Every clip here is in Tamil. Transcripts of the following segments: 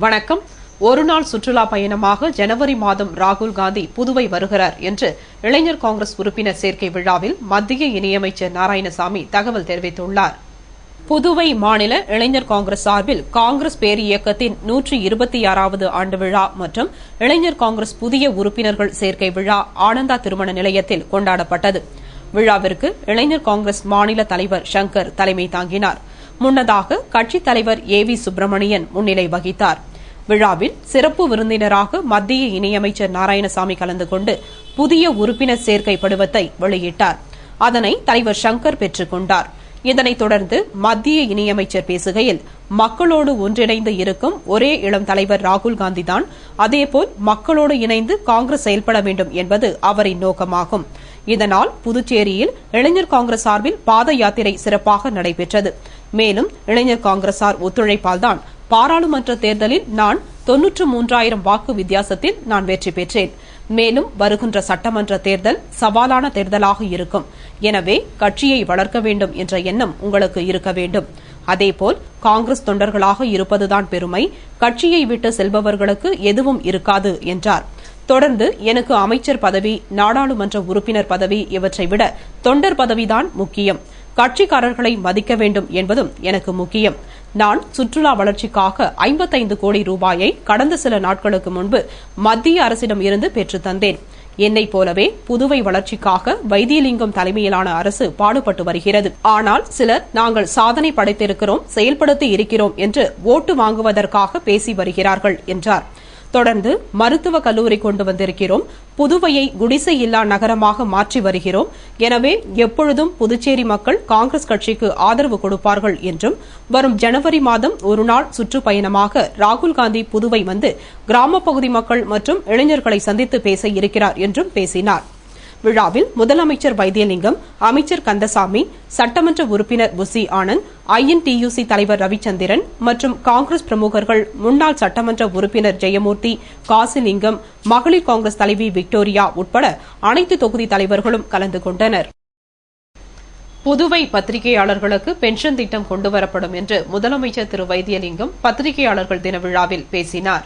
வணக்கம். ஒருநாள் சுற்றுலா பயணமாக ஜனவரி மாதம் ராகுல் காந்தி புதுவை வருகிறார் என்று இளைஞர் காங்கிரஸ் உறுப்பினர் சேர்க்கை விழாவில் மத்திய இணையமைச்சர் நாராயணசாமி தகவல் தெரிவித்துள்ளார். புதுவை மாநில இளைஞர் காங்கிரஸ் சார்பில் காங்கிரஸ் பேர் இயக்கத்தின் 126வது ஆண்டு விழா மற்றும் இளைஞர் காங்கிரஸ் புதிய உறுப்பினர்கள் சேர்க்கை விழா ஆனந்தா திருமண நிலையத்தில் கொண்டாடப்பட்டது. விழாவிற்கு இளைஞர் காங்கிரஸ் மாநில தலைவர் சங்கர் தலைமை தாங்கினார். முன்னதாக கட்சித் தலைவர் ஏ.வி. சுப்பிரமணியன் முன்னிலை வகித்தார். விழாவில் சிறப்பு விருந்தினராக மத்திய இணையமைச்சர் நாராயணசாமி கலந்து கொண்டு புதிய உறுப்பினர் சேர்க்கை படிவத்தை வெளியிட்டார். அதனை தலைவர் சங்கர் பெற்றுக் கொண்டார். இதனைத் தொடர்ந்து மத்திய இணையமைச்சர் பேசுகையில், மக்களோடு ஒன்றிணைந்து இருக்கும் ஒரே இளம் தலைவர் ராகுல் காந்திதான். அதேபோல் மக்களோடு இணைந்து காங்கிரஸ் செயல்பட வேண்டும் என்பது அவரின் நோக்கமாகும். இதனால் புதுச்சேரியில் இளைஞர் காங்கிரஸ் சார்பில் பாத யாத்திரை சிறப்பாக நடைபெற்றது. மேலும் இளைஞர் காங்கிரசார் ஒத்துழைப்பால்தான் பாராளுமன்ற தேர்தலில் நான் 93,000 வாக்கு வித்தியாசத்தில் நான் வெற்றி பெற்றேன். மேலும் வருகின்ற சட்டமன்ற தேர்தல் சவாலான தேர்தலாக இருக்கும். எனவே கட்சியை வளர்க்க வேண்டும் என்ற எண்ணம் உங்களுக்கு இருக்க வேண்டும். அதேபோல் காங்கிரஸ் தொண்டர்களாக இருப்பதுதான் பெருமை, கட்சியை விட்டு செல்பவர்களுக்கு எதுவும் இருக்காது என்றார். தொடர்ந்து எனக்கு அமைச்சர் பதவி, நாடாளுமன்ற உறுப்பினர் பதவி இவற்றை விட தொண்டர் பதவிதான் முக்கியம். கட்சிக்காரர்களை மதிக்க வேண்டும் என்பதும் எனக்கு முக்கியம். நான் சுற்றுலா வளர்ச்சிக்காக 55 கோடி ரூபாயை கடந்த சில நாட்களுக்கு முன்பு மத்திய அரசிடம் இருந்து பெற்றுத் தந்தேன். என்னைப் போலவே புதுவை வளர்ச்சிக்காக வைத்தியலிங்கம் தலைமையிலான அரசு பாடுபட்டு வருகிறது. ஆனால் சிலர் நாங்கள் சாதனை படைத்திருக்கிறோம், செயல்படுத்தி இருக்கிறோம் என்று ஓட்டு வாங்குவதற்காக பேசி வருகிறார்கள் என்றார். தொடர்ந்து மருத்துவக் கல்லூரி கொண்டு வந்திருக்கிறோம், புதுவையை குடிசை இல்லா நகரமாக மாற்றி வருகிறோம். எனவே எப்பொழுதும் புதுச்சேரி மக்கள் காங்கிரஸ் கட்சிக்கு ஆதரவு கொடுப்பார்கள் என்றும், வரும் ஜனவரி மாதம் ஒருநாள் சுற்றுப்பயணமாக ராகுல் காந்தி புதுவை வந்து கிராமப் பகுதி மக்கள் மற்றும் இளைஞர்களை சந்தித்து பேச இருக்கிறார் என்றும் பேசினார். விழாவில் முதலமைச்சர் வைத்தியலிங்கம், அமைச்சர் கந்தசாமி, சட்டமன்ற உறுப்பினர் புசி ஆனந்த், INTUC தலைவர் ரவிச்சந்திரன் மற்றும் காங்கிரஸ் பிரமுகர்கள், முன்னாள் சட்டமன்ற உறுப்பினர் ஜெயமூர்த்தி, காசிலிங்கம், மகளிர் காங்கிரஸ் தலைவி விக்டோரியா உட்பட அனைத்து தொகுதி தலைவர்களும் கலந்து கொண்டனர். புதுவை பத்திரிகையாளர்களுக்கு பென்ஷன் திட்டம் கொண்டுவரப்படும் என்று முதலமைச்சர் திரு வைத்தியலிங்கம் பத்திரிகையாளர்கள் தின விழாவில் பேசினார்.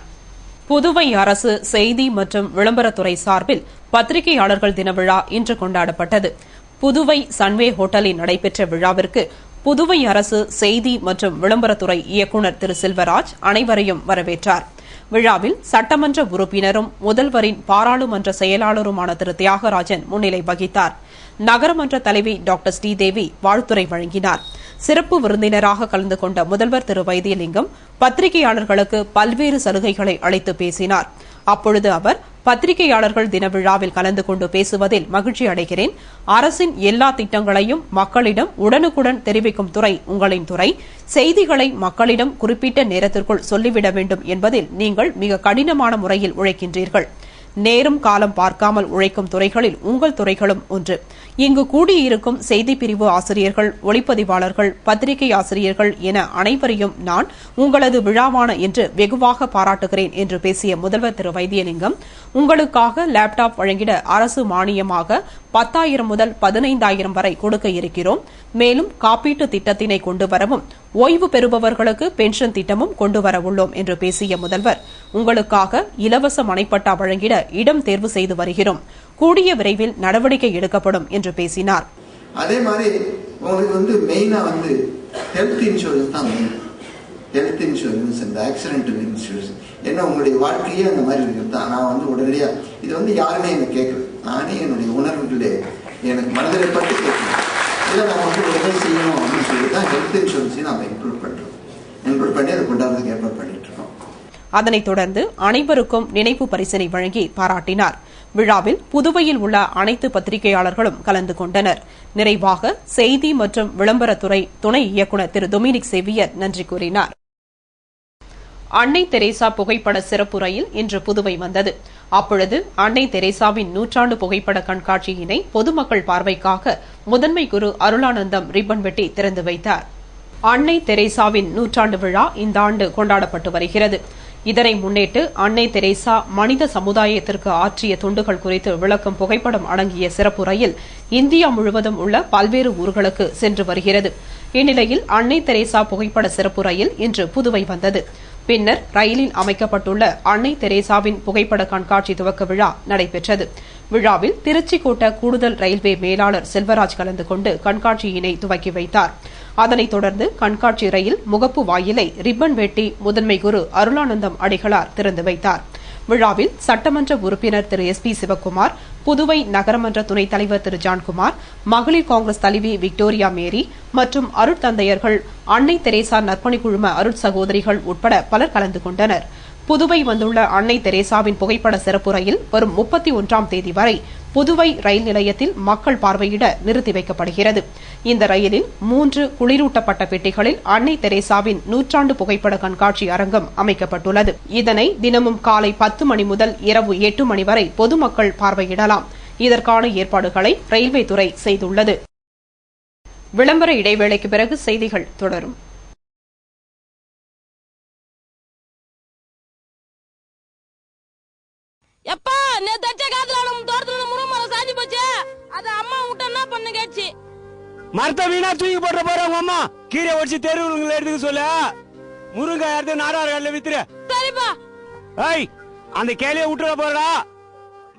புதுவை அரசு செய்தி மற்றும் விளம்பரத்துறை சார்பில் பத்திரிகையாளர்கள் தின விழா இன்று கொண்டாடப்பட்டது. புதுவை சன்வே ஹோட்டலில் நடைபெற்ற விழாவிற்கு புதுவை அரசு செய்தி மற்றும் விளம்பரத்துறை இயக்குநர் திரு செல்வராஜ் அனைவரையும் வரவேற்றார். விழாவில் சட்டமன்ற உறுப்பினரும் முதல்வரின் பாராளுமன்ற செயலாளருமான திரு தியாகராஜன் முன்னிலை வகித்தார். நகரமன்ற தலைவி டாக்டர் ஸ்ரீதேவி வாழ்த்துரை வழங்கினார். சிறப்பு விருந்தினராக கலந்து கொண்ட முதல்வர் திரு வைத்தியலிங்கம் பத்திரிகையாளர்களுக்கு பல்வேறு சலுகைகளை அளித்து பேசினார். அப்பொழுது அவர், பத்திரிகையாளர்கள் தின விழாவில் கலந்து கொண்டு பேசுவதில் மகிழ்ச்சி அடைகிறேன். அரசின் எல்லா திட்டங்களையும் மக்களிடம் உடனுக்குடன் தெரிவிக்கும் துறை உங்களின் துறை. செய்திகளை மக்களிடம் குறிப்பிட்ட நேரத்திற்குள் சொல்லிவிட வேண்டும் என்பதில் நீங்கள் மிக கடினமான முறையில் உழைக்கின்றீர்கள். நேரம் காலம் பார்க்காமல் உழைக்கும் துறைகளில் உங்கள் துறைகளும் ஒன்று. இங்கு கூடியிருக்கும் செய்திப்பிரிவு ஆசிரியர்கள், ஒளிப்பதிவாளர்கள், பத்திரிகை ஆசிரியர்கள் என அனைவரையும் நான் உங்களது விழாவான என்று வெகுவாக பாராட்டுகிறேன் என்று பேசிய முதல்வர் திரு வைத்தியலிங்கம், உங்களுக்காக லேப்டாப் வழங்கிட அரசு மானியமாக 10,000 முதல் 15,000 வரை கொடுக்க இருக்கிறோம். மேலும் காப்பீட்டு திட்டத்தினை கொண்டுவரவும், ஓய்வு பெறுபவர்களுக்கு பென்ஷன் திட்டமும் கொண்டுவரவுள்ளோம் என்று பேசிய முதல்வர், உங்களுக்காக இலவச மனைப்பட்டா வழங்கிட இடம் தேர்வு செய்து வருகிறோம். கூடிய விரைவில் நடவடிக்கை எடுக்கப்படும் என்று பேசினார். அதே மாதிரி உங்களுக்கு மெயினா ஹெல்த் இன்சூரன்ஸ் தான். ஹெல்த் இன்சூரன்ஸ் இந்த ஆக்சிடென்ட் இன்சூரன்ஸ் என்ன உங்களுடைய வாழ்க்கையே அந்த மாதிரி இருக்கிறது. நான் உடனடியா இது யாருமே என்ன கேட்கல, நானே என்னுடைய உணர்வுகளே எனக்கு மனதில் பட்டு கேட்கணும். இதை நான் உடனே செய்யணும் அப்படின்னு சொல்லி தான் ஹெல்த் இன்சூரன்ஸையும் நம்ம இன்க்ளூட் பண்ணி அதை கொண்டாடுறதுக்கு ஏற்பாடு பண்ணிட்டு இருக்கோம். அதனைத் தொடர்ந்து அனைவருக்கும் நினைவு பரிசினை வழங்கி பாராட்டினார். விழாவில் புதுவையில் உள்ள அனைத்து பத்திரிகையாளர்களும் கலந்து கொண்டனர். நிறைவாக செய்தி மற்றும் விளம்பரத்துறை துணை இயக்குநர் திரு டொமினிக் சேவியர் நன்றி கூறினார். அன்னை தெரேசா புகைப்பட சிறப்பு ரயில் இன்று புதுவை வந்தது. அப்பொழுது அன்னை தெரேசாவின் 100ஆண்டு புகைப்பட கண்காட்சியினை பொதுமக்கள் பார்வைக்காக முதன்மை குரு அருளானந்தம் ரிப்பன் வெட்டி திறந்து வைத்தார். அன்னை தெரேசாவின் 100ஆண்டு விழா இந்த ஆண்டு கொண்டாடப்பட்டு வருகிறது. இதனை முன்னிட்டு அன்னை தெரேசா மனித சமுதாயத்திற்கு ஆற்றிய தொண்டுகள் குறித்து விளக்கும் புகைப்படம் அடங்கிய சிறப்பு ரயில் இந்தியா முழுவதும் உள்ள பல்வேறு ஊர்களுக்கு சென்று வருகிறது. இந்நிலையில் அன்னை தெரேசா புகைப்பட சிறப்பு ரயில் இன்று புதுவை வந்தது. பின்னர் ரயிலில் அமைக்கப்பட்டுள்ள அன்னை தெரேசாவின் புகைப்பட கண்காட்சி துவக்க விழா நடைபெற்றது. விழாவில் திருச்சி கோட்ட கூடுதல் ரயில்வே மேலாளர் செல்வராஜ் கலந்து கொண்டு கண்காட்சியினை துவக்கி வைத்தார். அதனைத் தொடர்ந்து கண்காட்சி ரயில் முகப்பு வாயிலை ரிப்பன் வெட்டி முதன்மை குரு அருளானந்தம் அடிகளார் திறந்து வைத்தார். விழாவில் சட்டமன்ற உறுப்பினர் திரு எஸ் பி சிவக்குமார், புதுவை நகரமன்ற துணைத் தலைவர் திரு ஜான்குமார், மகளிர் காங்கிரஸ் தலைவி விக்டோரியா மேரி மற்றும் அருட்தந்தையர்கள், அன்னை தெரேசா நற்பணி குழும அருட்சகோதரிகள் உட்பட பலர் கலந்து கொண்டனர். புதுவை வந்துள்ள அன்னை தெரேசாவின் புகைப்பட சிறப்பு ரயில் வரும் 31ஆம் தேதி வரை புதுவை ரயில் நிலையத்தில் மக்கள் பார்வையிட நிறுத்தி வைக்கப்படுகிறது. இந்த ரயிலில் 3 குளிரூட்டப்பட்ட பெட்டிகளில் அன்னை தெரேசாவின் 100ஆண்டு புகைப்பட கண்காட்சி அரங்கம் அமைக்கப்பட்டுள்ளது. இதனை தினமும் காலை 10 மணி முதல் இரவு 8 மணி வரை பொதுமக்கள் பார்வையிடலாம். இதற்கான ஏற்பாடுகளை ரயில்வே துறை செய்துள்ளது. விளம்பர இடைவேளைக்கு பிறகு செய்திகள் தொடரும். எப்பா நேத்து அடிச்ச காத்துல நம்ம தோட்டத்துல முருங்கமரம் சாஞ்சி போச்சு. அத அம்மா விட்டு என்ன பண்ண கேட்சி. மரத்தை வீணா தூக்கி போட்டு போறாங்க அம்மா. கீரை ஒடிச்சு தெருவுங்களை எடுத்துக்க சொல்ல. முருங்கை எடுத்து நாடார் கடையில வித்துரு. சரிப்பா. ஏய் அந்த கேளைய விட்டுற போறா.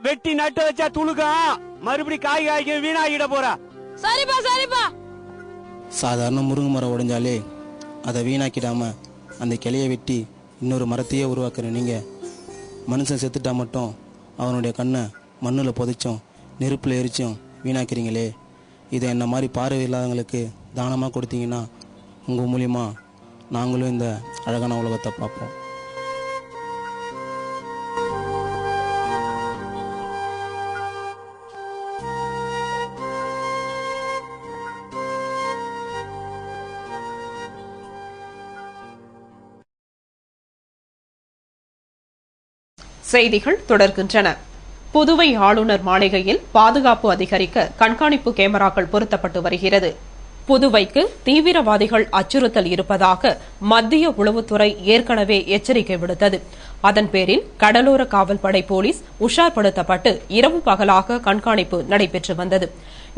வெட்டி நட்டு வச்சா துளுக்கம். மறுபடி காய் காய்க்க வீணாகிட போறா. சரிப்பா சரிப்பா. சாதாரண முருங்கை மரம் உடைஞ்சாலே அதை வீணாக்கிடாம அந்த கிளையை வெட்டி இன்னொரு மரத்தையே உருவாக்குற நீங்க மனுஷன் செத்துட்டா மட்டும் அவனுடைய கண்ணை மண்ணில் புதைச்சும் நெருப்பில் எரிச்சும் வீணாக்கிறீங்களே. இதை என்ன மாதிரி பார்வை இல்லாதவங்களுக்கு தானமாக கொடுத்தீங்கன்னா உங்கள் மூலியமா நாங்களும் இந்த அழகான உலகத்தை பார்ப்போம். செய்திகள் தொடர்கின்றன. புதுவை ஆளுநர் மாளிகையில் பாதுகாப்பு அதிகரிக்க கண்காணிப்பு கேமராக்கள் பொருத்தப்பட்டு வருகிறது. புதுவைக்கு தீவிரவாதிகள் அச்சுறுத்தல் இருப்பதாக மத்திய உளவுத்துறை ஏற்கனவே எச்சரிக்கை விடுத்தது. அதன் பேரில் கடலோர காவல்படை போலீஸ் உஷார்படுத்தப்பட்டு இரவு பகலாக கண்காணிப்பு நடைபெற்று வந்தது.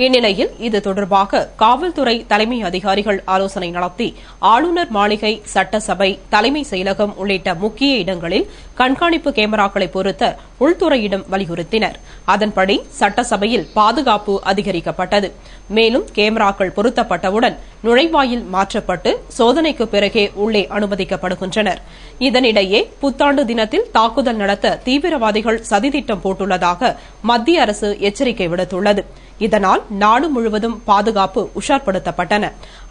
இந்நிலையில் இது தொடர்பாக காவல்துறை தலைமை அதிகாரிகள் ஆலோசனை நடத்தி ஆளுநர் மாளிகை, சட்டசபை, தலைமை செயலகம் உள்ளிட்ட முக்கிய இடங்களில் கண்காணிப்பு கேமராக்களை பொருத்த உள்துறையிடம் வலியுறுத்தினர். அதன்படி சட்டசபையில் பாதுகாப்பு அதிகரிக்கப்பட்டது. மேலும் கேமராக்கள் பொருத்தப்பட்டவுடன் நுழைவாயில் மாற்றப்பட்டு சோதனைக்கு பிறகே உள்ளே அனுமதிக்கப்படுகின்றனர். இதனிடையே புத்தாண்டு தினத்தில் தாக்குதல் நடத்த தீவிரவாதிகள் சதித்திட்டம் போட்டுள்ளதாக மத்திய அரசு எச்சரிக்கை விடுத்துள்ளது. இதனால் நாடு முழுவதும் பாதுகாப்பு உஷார்படுத்தப்பட்டன.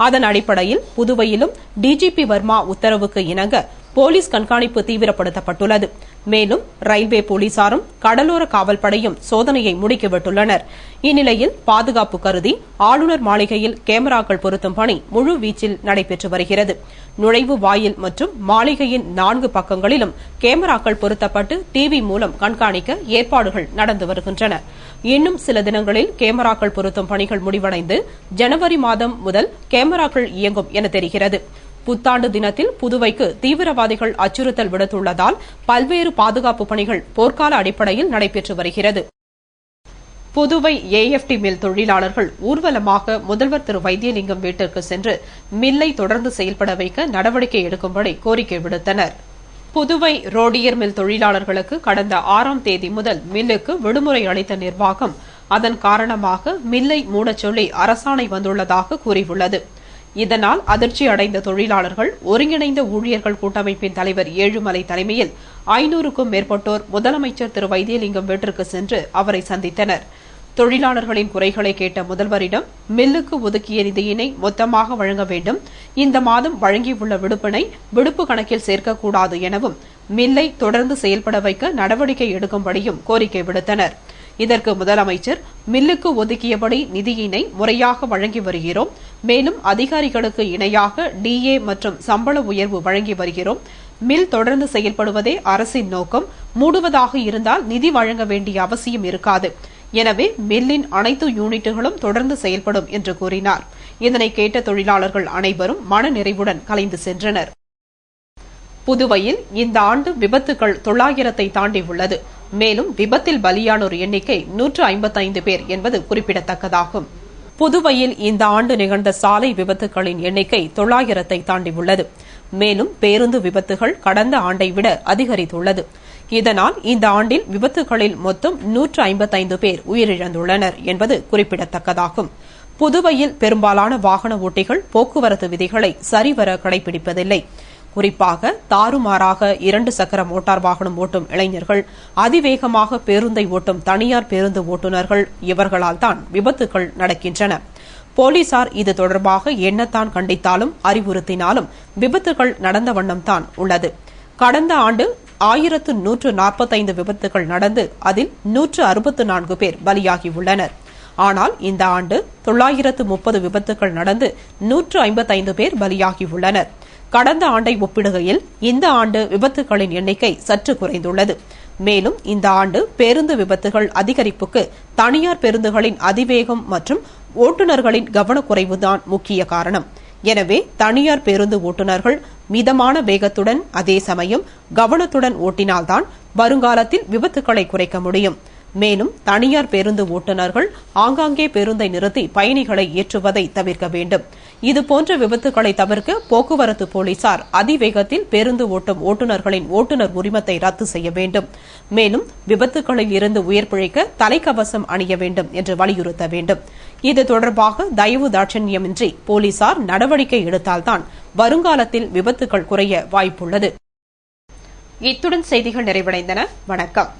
அதன் அடிப்படையில் புதுவையிலும் டிஜிபி வர்மா உத்தரவுக்கு இணங்க போலீஸ் கண்காணிப்பு தீவிரப்படுத்தப்பட்டுள்ளது. மேலும் ரயில்வே போலீசாரும் கடலோர காவல்படையும் சோதனையை முடுக்கிவிட்டுள்ளனர். இந்நிலையில் பாதுகாப்பு கருதி ஆளுநர் மாளிகையில் கேமராக்கள் பொருத்தும் பணி முழு வீச்சில் நடைபெற்று வருகிறது. நுழைவு வாயில் மற்றும் மாளிகையின் 4 பக்கங்களிலும் கேமராக்கள் பொருத்தப்பட்டு டிவி மூலம் கண்காணிக்க ஏற்பாடுகள் நடந்து வருகின்றன. இன்னும் சில தினங்களில் கேமராக்கள் பொருத்தும் பணிகள் முடிவடைந்து ஜனவரி மாதம் முதல் கேமராக்கள் இயங்கும் என தெரிகிறது. புத்தாண்டு தினத்தில் புதுவைக்கு தீவிரவாதிகள் அச்சுறுத்தல் விடுத்துள்ளதால் பல்வேறு பாதுகாப்பு பணிகள் போர்க்கால அடிப்படையில் நடைபெற்று வருகிறது. புதுவை ஏஎஃப்டி மில் தொழிலாளர்கள் ஊர்வலமாக முதல்வர் திரு வைத்தியலிங்கம் வீட்டிற்கு சென்று மில்லை தொடர்ந்து செயல்பட வைக்க நடவடிக்கை எடுக்கும்படி கோரிக்கை விடுத்தனர். புதுவை ரோடியர் மில் தொழிலாளர்களுக்கு கடந்த 6ஆம் தேதி முதல் மில்லுக்கு விடுமுறை அளித்த நிர்வாகம் அதன் காரணமாக மில்லை மூடச் சொல்லி அரசாணை வந்துள்ளதாக கூறியுள்ளது. இதனால் அதிர்ச்சி அடைந்த தொழிலாளர்கள் ஒருங்கிணைந்த ஊழியர்கள் கூட்டமைப்பின் தலைவர் ஏழுமலை தலைமையில் 500க்கும் மேற்பட்டோர் முதலமைச்சர் திரு வைத்தியலிங்கம் வீட்டிற்கு சென்று அவரை சந்தித்தனர். தொழிலாளர்களின் குறைகளை கேட்ட முதல்வரிடம் மில்லுக்கு ஒதுக்கிய நிதியினை மொத்தமாக வழங்க வேண்டும், இந்த மாதம் வழங்கியுள்ள விடுப்பினை விடுப்பு கணக்கில் சேர்க்கக்கூடாது எனவும் மில்லை தொடர்ந்து செயல்பட வைக்க நடவடிக்கை எடுக்கும்படியும் கோரிக்கை விடுத்தனர். இதற்கு முதலமைச்சர் மில்லுக்கு ஒதுக்கியபடி நிதியினை முறையாக வழங்கி வருகிறோம், மேலும் அதிகாரிகளுக்கு இணையாக டிஏ மற்றும் சம்பள உயர்வு வழங்கி வருகிறோம், மில் தொடர்ந்து செயல்படுவதே அரசின் நோக்கம், மூடுவதாக இருந்தால் நிதி வழங்க வேண்டிய அவசியம் இருக்காது, எனவே மில்லின் அனைத்து யூனிட்டுகளும் தொடர்ந்து செயல்படும் என்று கூறினார். இதனை கேட்ட தொழிலாளர்கள் அனைவரும் மனநிறைவுடன் கலைந்து சென்றனர். புதுவையில் இந்த ஆண்டு விபத்துகள் 900ஐ தாண்டி உள்ளது. மேலும் விபத்தில் பலியானோர் எண்ணிக்கை 155 பேர் என்பது குறிப்பிடத்தக்கதாகும். புதுவையில் இந்த ஆண்டு நிகழ்ந்த சாலை விபத்துகளின் எண்ணிக்கை 900ஐ தாண்டி உள்ளது. மேலும் பேருந்து விபத்துகள் கடந்த ஆண்டை விட அதிகரித்துள்ளது. இதனால் இந்த ஆண்டில் விபத்துகளில் மொத்தம் 155 பேர் உயிரிழந்துள்ளனர் என்பது குறிப்பிடத்தக்கதாகும். புதுவையில் பெரும்பாலான வாகன ஓட்டிகள் போக்குவரத்து விதிகளை சரிவர கடைபிடிப்பதில்லை. குறிப்பாக தாறுமாறாக 2 சக்கர மோட்டார் வாகனம் ஓட்டும் இளைஞர்கள், அதிவேகமாக பேருந்தை ஓட்டும் தனியார் பேருந்து ஓட்டுநர்கள், இவர்களால் தான் விபத்துகள் நடக்கின்றன. போலீசார் இது தொடர்பாக என்னத்தான் கண்டித்தாலும் அறிவுறுத்தினாலும் விபத்துகள் நடந்த வண்ணம்தான் உள்ளது. கடந்த ஆண்டு 1145 விபத்துகள் நடந்து அதில் 164 பேர் பலியாகியுள்ளனர். ஆனால் இந்த ஆண்டு 930 விபத்துகள் நடந்து 155 பேர் பலியாகியுள்ளனர். கடந்த ஆண்டை ஒப்பிடுகையில் இந்த ஆண்டு விபத்துகளின் எண்ணிக்கை சற்று குறைந்துள்ளது. மேலும் இந்த ஆண்டு பேருந்து விபத்துகள் அதிகரிப்புக்கு தனியார் பேருந்துகளின் அதிவேகம் மற்றும் ஓட்டுநர்களின் கவனக்குறைவுதான் முக்கிய காரணம். எனவே தனியார் பேருந்து ஓட்டுநர்கள் மிதமான வேகத்துடன் அதே சமயம் கவனத்துடன் ஓட்டினால்தான் வருங்காலத்தில் விபத்துக்களை குறைக்க முடியும். மேலும் தனியார் பேருந்து ஓட்டுநர்கள் ஆங்காங்கே பேருந்தை நிறுத்தி பயணிகளை ஏற்றுவதை தவிர்க்க வேண்டும். இதுபோன்ற விபத்துக்களை தவிர்க்க போக்குவரத்து போலீசார் அதிவேகத்தில் பேருந்து ஓட்டும் ஓட்டுநர்களின் ஓட்டுநர் உரிமத்தை ரத்து செய்ய வேண்டும். மேலும் விபத்துக்களில் இருந்து உயிர் பிழைக்க தலைக்கவசம் அணிய வேண்டும் என்று வலியுறுத்த வேண்டும். இது தொடர்பாக தயவு தாட்சண்யமின்றி போலீசார் நடவடிக்கை எடுத்தால்தான் வருங்காலத்தில் விபத்துக்கள் குறைய வாய்ப்புள்ளது. இத்துடன் செய்திகள் நிறைவடைந்தன. வணக்கம்.